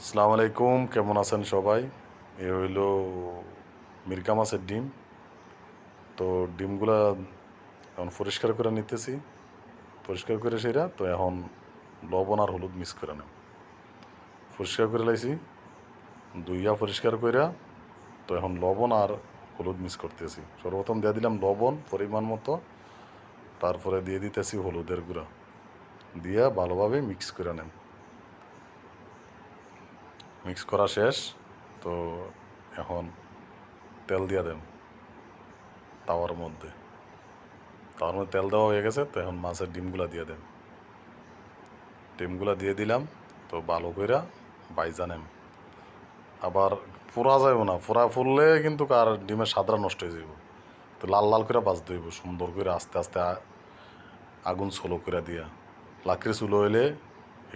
আসসালামু আলাইকুম, কেমন আছেন সবাই? এ হইল মিরকা মাছের ডিম। তো ডিমগুলা এখন পরিষ্কার করে নিতেছি। পরিষ্কার করে সেরা তো এখন লবণ আর হলুদ মিক্স করে নেব। পরিষ্কার করে লাইছি, ধুইয়া পরিষ্কার কইরা তো এখন লবণ আর হলুদ মিক্স করতেছি। সর্বপ্রথম দিয়ে দিলাম লবণ পরিমাণ মতো, তারপরে দিয়ে দিতেছি হলুদের গুঁড়া। দিয়া ভালোভাবে মিক্স করে নেন। মিক্স করা শেষ, তো এখন তেল দিয়া দেন তাওয়ার মধ্যে। তার মধ্যে তেল দেওয়া হয়ে গেছে, তো এখন মাছের ডিমগুলা দিয়ে দেন। ডিমগুলা দিয়ে দিলাম, তো ভালো কইরা বাইজা নেন। আবার পোড়া যাইব না, পোড়া ফুললে কিন্তু আর ডিমের স্বাদটা নষ্ট হয়ে যাইব। তো লাল লাল করে বাজতে হইব সুন্দর করে, আস্তে আস্তে আগুন স্লো করে দিয়া। লাকড়ির চুলো হইলে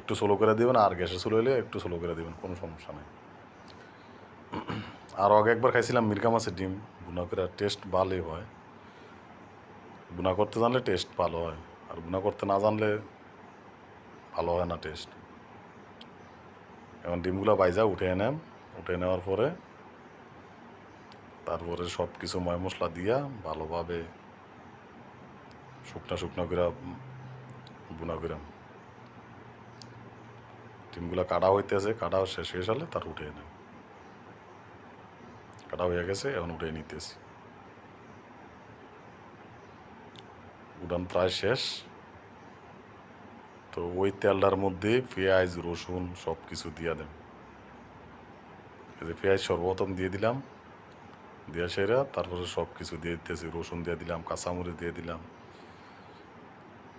একটু স্লো করে দিবেন, আর গ্যাসের চুলো হইলে একটু স্লো করে দিবেন, কোনো সমস্যা নেই। আর আগে একবার খাইছিলাম মিরকা মাছের ডিম বুনা করে, টেস্ট ভালোই হয়। বুনা করতে জানলে টেস্ট ভালো হয়, আর বুনা করতে না জানলে ভালো হয় না টেস্ট। এখন ডিমগুলো বাইজা উঠে নেন। উঠে নেওয়ার পরে তারপরে সব কিছু ময় মশলা দিয়া ভালোভাবে শুকনা শুকনা করে বুনা করে ডিমগুলো কাটা হইতেছে। কাটা শেষ হয়ে গেলে তার উঠে নেন। কাটা হয়ে গেছে, এখন উঠে নিতেছি। উড়ান প্রায় শেষ। তো ওই তেলটার মধ্যে পেঁয়াজ রসুন সব কিছু দিয়ে দেন। এই যে পেঁয়াজ সর্বপ্রথম দিয়ে দিলাম, দিয়ে সেরা তারপরে সব কিছু দিয়ে দিতেছি। রসুন দিয়ে দিলাম, কাঁচামরিচ দিয়ে দিলাম,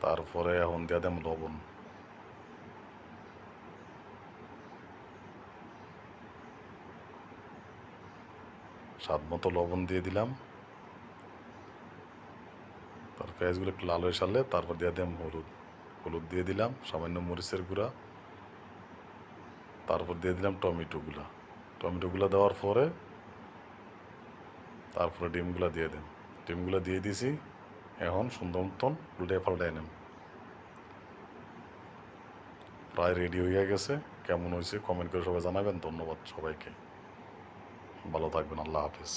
তারপরে এখন দিয়ে দিলাম লবণ। স্বাদ মতো লবণ দিয়ে দিলাম। তার পেঁয়াজগুলো একটু লাল হয়ে সারলে তারপর দিয়ে দিলাম হলুদ। হলুদ দিয়ে দিলাম, সামান্য মরিচের গুঁড়া, তারপর দিয়ে দিলাম টমেটোগুলা। টমেটোগুলো দেওয়ার পরে তারপরে ডিমগুলো দিয়ে দেন। ডিমগুলো দিয়ে দিছি, এখন সুন্দর মতন উল্টে পাল্টাই নেন। প্রায় রেডি হয়ে গেছে। কেমন হয়েছে কমেন্ট করে সবাই জানাবেন। ধন্যবাদ সবাইকে, ভালো থাকবেন, আল্লাহ হাফিজ।